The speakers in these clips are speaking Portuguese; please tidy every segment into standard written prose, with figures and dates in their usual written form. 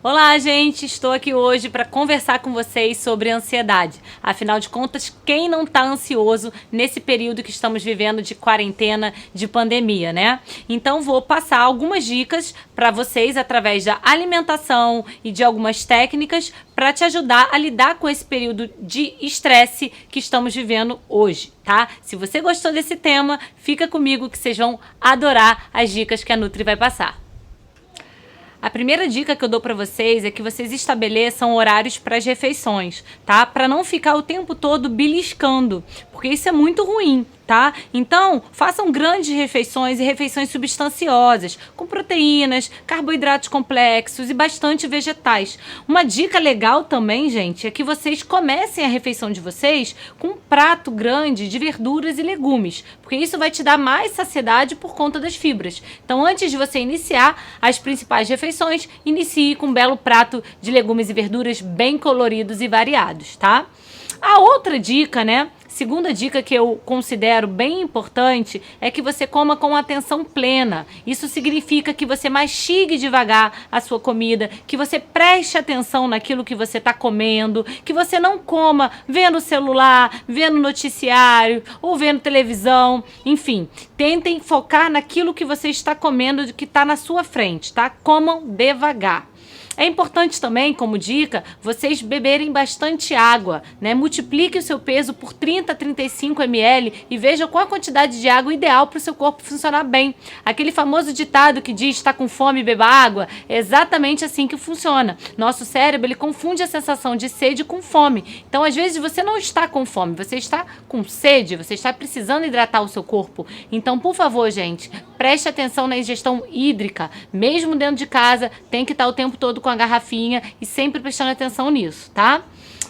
Olá, gente! Estou aqui hoje para conversar com vocês sobre ansiedade. Afinal de contas, quem não está ansioso nesse período que estamos vivendo de quarentena, de pandemia, né? Então, vou passar algumas dicas para vocês através da alimentação e de algumas técnicas para te ajudar a lidar com esse período de estresse que estamos vivendo hoje, tá? Se você gostou desse tema, fica comigo que vocês vão adorar as dicas que a Nutri vai passar. A primeira dica que eu dou para vocês é que vocês estabeleçam horários para as refeições, tá? Para não ficar o tempo todo beliscando, porque isso é muito ruim, tá? Então, façam grandes refeições e refeições substanciosas, com proteínas, carboidratos complexos e bastante vegetais. Uma dica legal também, gente, é que vocês comecem a refeição de vocês com um prato grande de verduras e legumes, porque isso vai te dar mais saciedade por conta das fibras. Então, antes de você iniciar as principais refeições, inicie com um belo prato de legumes e verduras bem coloridos e variados, tá? A outra dica, né? Segunda dica que eu considero bem importante é que você coma com atenção plena. Isso significa que você mastigue devagar a sua comida, que você preste atenção naquilo que você está comendo, que você não coma vendo o celular, vendo noticiário ou vendo televisão. Enfim, tentem focar naquilo que você está comendo, que está na sua frente, tá? Comam devagar. É importante também, como dica, vocês beberem bastante água, né? Multiplique o seu peso por 30 a 35 ml e veja qual a quantidade de água ideal para o seu corpo funcionar bem. Aquele famoso ditado que diz está com fome, beba água, é exatamente assim que funciona. Nosso cérebro, ele confunde a sensação de sede com fome. Então, às vezes, você não está com fome, você está com sede, você está precisando hidratar o seu corpo. Então, por favor, gente, preste atenção na ingestão hídrica. Mesmo dentro de casa, tem que estar o tempo todo com a garrafinha e sempre prestando atenção nisso, tá?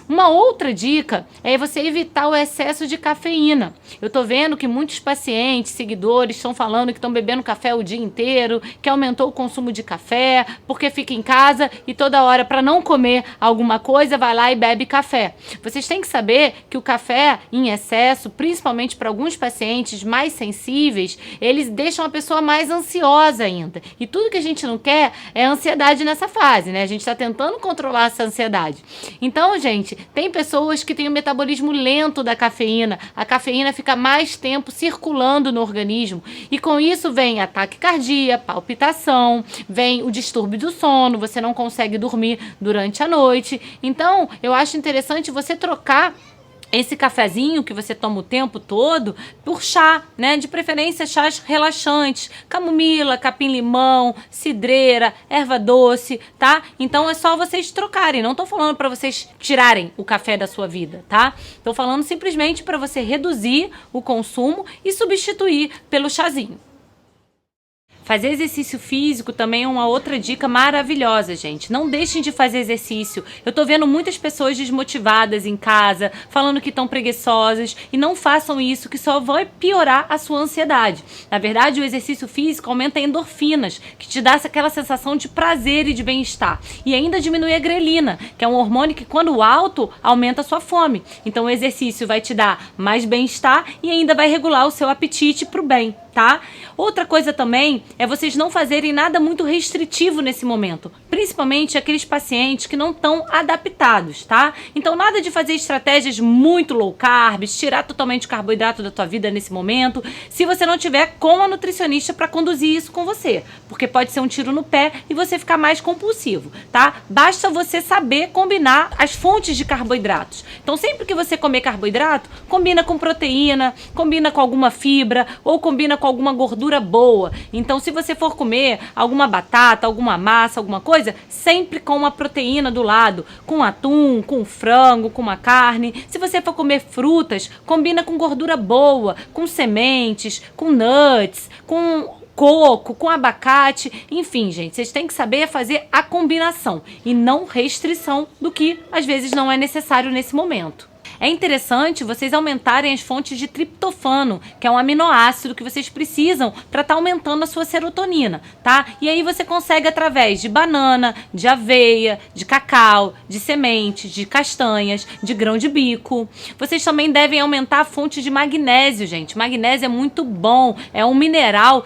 Uma outra dica é você evitar o excesso de cafeína. Eu tô vendo que muitos pacientes, seguidores, estão falando que estão bebendo café o dia inteiro, que aumentou o consumo de café, porque fica em casa e toda hora, para não comer alguma coisa, vai lá e bebe café. Vocês têm que saber que o café em excesso, principalmente para alguns pacientes mais sensíveis, eles deixam a pessoa mais ansiosa ainda. E tudo que a gente não quer é ansiedade nessa fase, né? A gente está tentando controlar essa ansiedade. Então, gente, tem pessoas que têm o metabolismo lento da cafeína. A cafeína fica mais tempo circulando no organismo. E com isso vem ataque cardíaco, palpitação, vem o distúrbio do sono, você não consegue dormir durante a noite. Então, eu acho interessante você trocar esse cafezinho que você toma o tempo todo por chá, né? De preferência chás relaxantes, camomila, capim-limão, cidreira, erva doce, tá? Então é só vocês trocarem. Não tô falando para vocês tirarem o café da sua vida, tá? Tô falando simplesmente para você reduzir o consumo e substituir pelo chazinho. Fazer exercício físico também é uma outra dica maravilhosa, gente. Não deixem de fazer exercício. Eu tô vendo muitas pessoas desmotivadas em casa, falando que estão preguiçosas, e não façam isso, que só vai piorar a sua ansiedade. Na verdade, o exercício físico aumenta endorfinas, que te dá aquela sensação de prazer e de bem-estar. E ainda diminui a grelina, que é um hormônio que, quando alto, aumenta a sua fome. Então, o exercício vai te dar mais bem-estar e ainda vai regular o seu apetite pro bem, tá? Outra coisa também é vocês não fazerem nada muito restritivo nesse momento, principalmente aqueles pacientes que não estão adaptados, tá? Então, nada de fazer estratégias muito low carb, tirar totalmente o carboidrato da tua vida nesse momento, se você não tiver com a nutricionista para conduzir isso com você, porque pode ser um tiro no pé e você ficar mais compulsivo, tá? Basta você saber combinar as fontes de carboidratos. Então, sempre que você comer carboidrato, combina com proteína, combina com alguma fibra ou combina com alguma gordura boa. Então, se você for comer alguma batata, alguma massa, alguma coisa, sempre com uma proteína do lado, com atum, com frango, com uma carne. Se você for comer frutas, combina com gordura boa, com sementes, com nuts, com coco, com abacate, enfim, gente, vocês têm que saber fazer a combinação e não restrição do que às vezes não é necessário nesse momento. É interessante vocês aumentarem as fontes de triptofano, que é um aminoácido que vocês precisam para estar aumentando a sua serotonina, tá? E aí você consegue através de banana, de aveia, de cacau, de sementes, de castanhas, de grão de bico. Vocês também devem aumentar a fonte de magnésio, gente. Magnésio é muito bom, é um mineral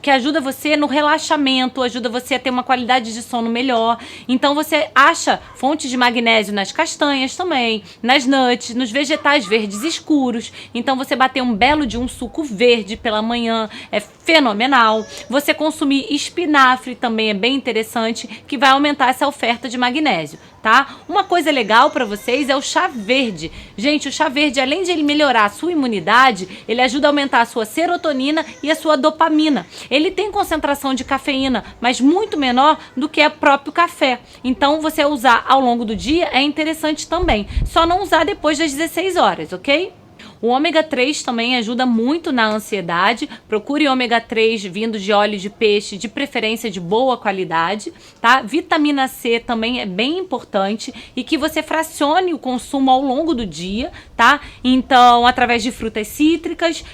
que ajuda você no relaxamento, ajuda você a ter uma qualidade de sono melhor. Então você acha fontes de magnésio nas castanhas também, nas nuts, nos vegetais verdes escuros. Então você bater um belo de um suco verde pela manhã é fenomenal. Você consumir espinafre também é bem interessante, que vai aumentar essa oferta de magnésio, tá? Uma coisa legal para vocês é o chá verde. Gente, o chá verde, além de ele melhorar a sua imunidade, ele ajuda a aumentar a sua serotonina e a sua dopamina. Ele tem concentração de cafeína, mas muito menor do que o próprio café. Então, você usar ao longo do dia é interessante também. Só não usar depois das 16 horas, ok? O ômega 3 também ajuda muito na ansiedade. Procure ômega 3 vindo de óleo de peixe, de preferência de boa qualidade, tá? Vitamina C também é bem importante e que você fracione o consumo ao longo do dia, tá? Então, através de frutas cítricas,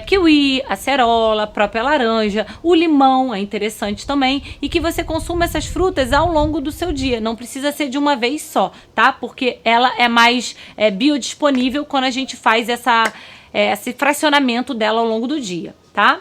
kiwi, acerola, própria laranja, o limão é interessante também e que você consuma essas frutas ao longo do seu dia. Não precisa ser de uma vez só, tá? Porque ela é mais biodisponível quando a gente faz esse fracionamento dela ao longo do dia, tá?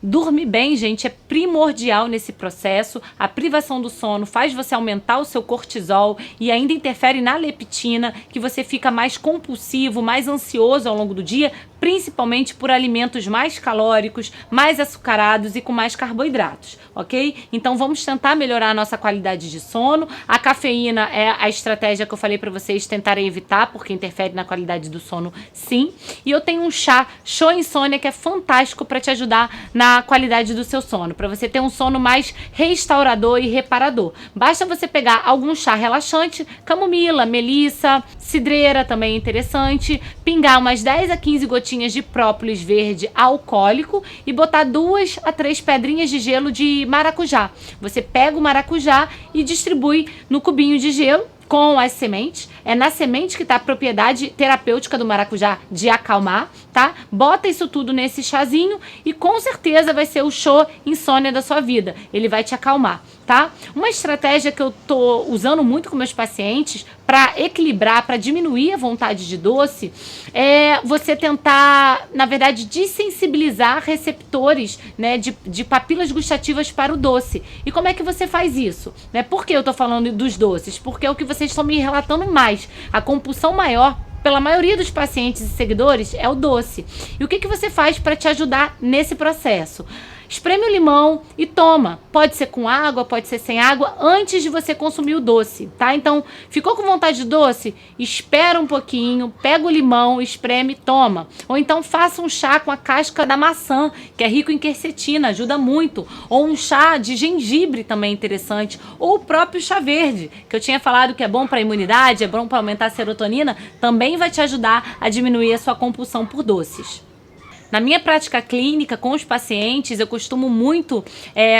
Dormir bem, gente, é primordial nesse processo. A privação do sono faz você aumentar o seu cortisol e ainda interfere na leptina, que você fica mais compulsivo, mais ansioso ao longo do dia, principalmente por alimentos mais calóricos, mais açucarados e com mais carboidratos, ok? Então vamos tentar melhorar a nossa qualidade de sono. A cafeína é a estratégia que eu falei para vocês tentarem evitar, porque interfere na qualidade do sono, sim. E eu tenho um chá Show Insônia que é fantástico para te ajudar na qualidade do seu sono, para você ter um sono mais restaurador e reparador. Basta você pegar algum chá relaxante, camomila, melissa, cidreira também é interessante, pingar umas 10 a 15 gotinhas de própolis verde alcoólico e botar 2 a 3 pedrinhas de gelo de maracujá. Você pega o maracujá e distribui no cubinho de gelo com as sementes. É na semente que está a propriedade terapêutica do maracujá de acalmar, tá? Bota isso tudo nesse chazinho e com certeza vai ser o show insônia da sua vida. Ele vai te acalmar, tá? Uma estratégia que eu tô usando muito com meus pacientes para equilibrar, para diminuir a vontade de doce, é você tentar, na verdade, desensibilizar receptores, né, de papilas gustativas para o doce. E como é que você faz isso? Né? Por que eu tô falando dos doces? Porque é o que vocês estão me relatando mais. A compulsão maior pela maioria dos pacientes e seguidores é o doce. E o que você faz para te ajudar nesse processo? Espreme o limão e toma. Pode ser com água, pode ser sem água, antes de você consumir o doce, tá? Então, ficou com vontade de doce? Espera um pouquinho, pega o limão, espreme e toma. Ou então faça um chá com a casca da maçã, que é rico em quercetina, ajuda muito. Ou um chá de gengibre também é interessante. Ou o próprio chá verde, que eu tinha falado que é bom para a imunidade, é bom para aumentar a serotonina, também vai te ajudar a diminuir a sua compulsão por doces. Na minha prática clínica com os pacientes, eu costumo muito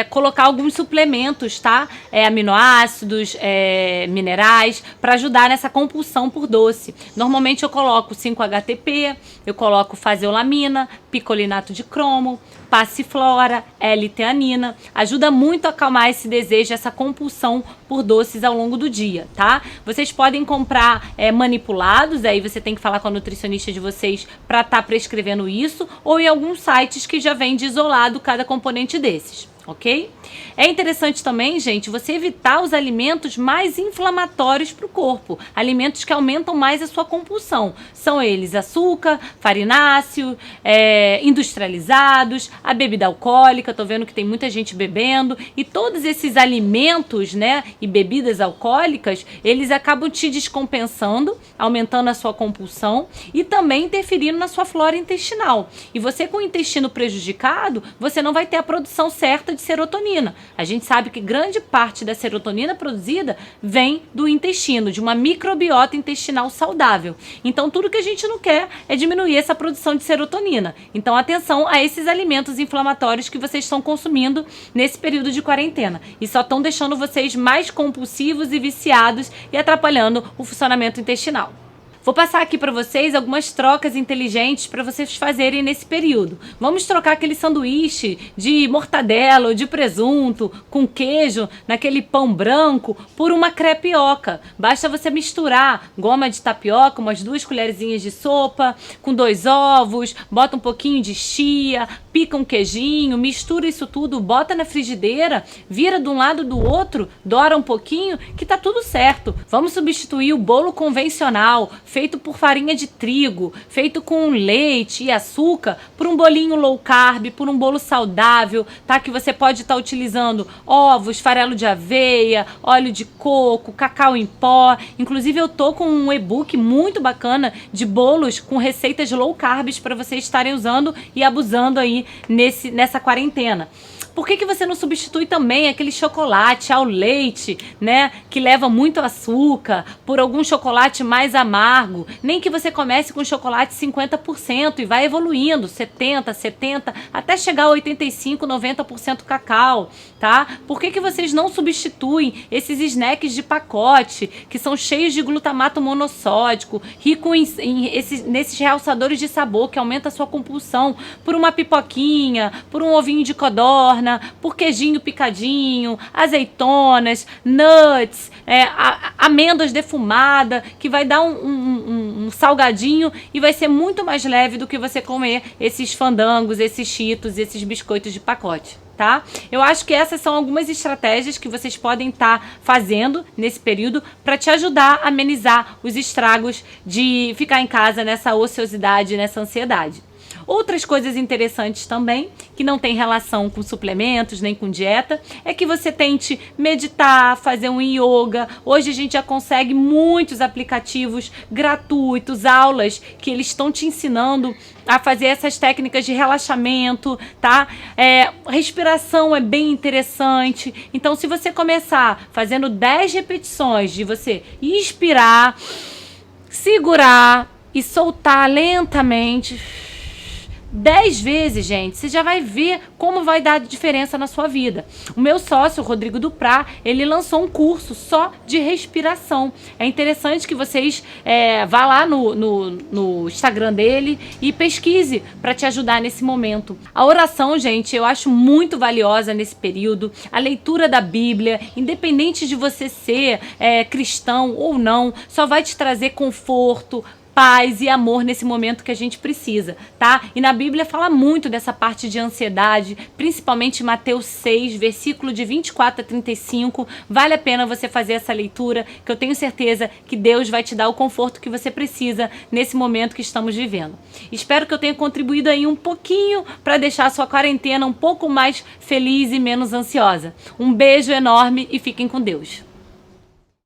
colocar alguns suplementos, tá? Aminoácidos, minerais, para ajudar nessa compulsão por doce. Normalmente eu coloco 5-HTP, eu coloco faseolamina, picolinato de cromo, passiflora, L-teanina. Ajuda muito a acalmar esse desejo, essa compulsão por doces ao longo do dia, tá? Vocês podem comprar manipulados, aí você tem que falar com a nutricionista de vocês para estar prescrevendo isso, ou em alguns sites que já vende isolado cada componente desses. Ok? É interessante também, gente, você evitar os alimentos mais inflamatórios para o corpo. Alimentos que aumentam mais a sua compulsão. São eles açúcar, farináceo, industrializados, a bebida alcoólica. Tô vendo que tem muita gente bebendo. E todos esses alimentos, né, e bebidas alcoólicas, eles acabam te descompensando, aumentando a sua compulsão e também interferindo na sua flora intestinal. E você com o intestino prejudicado, você não vai ter a produção certa de serotonina. A gente sabe que grande parte da serotonina produzida vem do intestino, de uma microbiota intestinal saudável. Então, tudo que a gente não quer é diminuir essa produção de serotonina. Então, atenção a esses alimentos inflamatórios que vocês estão consumindo nesse período de quarentena. E só estão deixando vocês mais compulsivos e viciados e atrapalhando o funcionamento intestinal. Vou passar aqui para vocês algumas trocas inteligentes para vocês fazerem nesse período. Vamos trocar aquele sanduíche de mortadela ou de presunto com queijo naquele pão branco por uma crepioca. Basta você misturar goma de tapioca, umas 2 colherzinhas de sopa, com 2 ovos, bota um pouquinho de chia, pica um queijinho, mistura isso tudo, bota na frigideira, vira de um lado do outro, dora um pouquinho, que tá tudo certo. Vamos substituir o bolo convencional, feito por farinha de trigo, feito com leite e açúcar, por um bolinho low carb, por um bolo saudável, tá? Que você pode estar utilizando ovos, farelo de aveia, óleo de coco, cacau em pó. Inclusive eu tô com um e-book muito bacana de bolos com receitas low carbs para vocês estarem usando e abusando aí nessa quarentena. Por que você não substitui também aquele chocolate ao leite, né, que leva muito açúcar, por algum chocolate mais amargo? Nem que você comece com chocolate 50% e vai evoluindo, 70%, 70%, até chegar a 85%, 90% cacau, tá? Por que vocês não substituem esses snacks de pacote, que são cheios de glutamato monossódico, rico nesses realçadores de sabor que aumenta a sua compulsão, por uma pipoquinha, por um ovinho de codorna, por queijinho picadinho, azeitonas, nuts, amêndoas defumadas, que vai dar um salgadinho e vai ser muito mais leve do que você comer esses fandangos, esses cheetos, esses biscoitos de pacote. Tá? Eu acho que essas são algumas estratégias que vocês podem estar fazendo nesse período para te ajudar a amenizar os estragos de ficar em casa nessa ociosidade, nessa ansiedade. Outras coisas interessantes também, que não tem relação com suplementos nem com dieta, é que você tente meditar, fazer um yoga. Hoje a gente já consegue muitos aplicativos gratuitos, aulas que eles estão te ensinando a fazer essas técnicas de relaxamento, tá? Respiração é bem interessante. Então, se você começar fazendo 10 repetições de você inspirar, segurar e soltar lentamente 10 vezes, gente, você já vai ver como vai dar diferença na sua vida. O meu sócio, Rodrigo Duprá, ele lançou um curso só de respiração. É interessante que vocês vá lá no Instagram dele e pesquise para te ajudar nesse momento. A oração, gente, eu acho muito valiosa nesse período. A leitura da Bíblia, independente de você ser cristão ou não, só vai te trazer conforto, paz e amor nesse momento que a gente precisa, tá? E na Bíblia fala muito dessa parte de ansiedade, principalmente Mateus 6, versículo de 24 a 35. Vale a pena você fazer essa leitura, que eu tenho certeza que Deus vai te dar o conforto que você precisa nesse momento que estamos vivendo. Espero que eu tenha contribuído aí um pouquinho para deixar a sua quarentena um pouco mais feliz e menos ansiosa. Um beijo enorme e fiquem com Deus.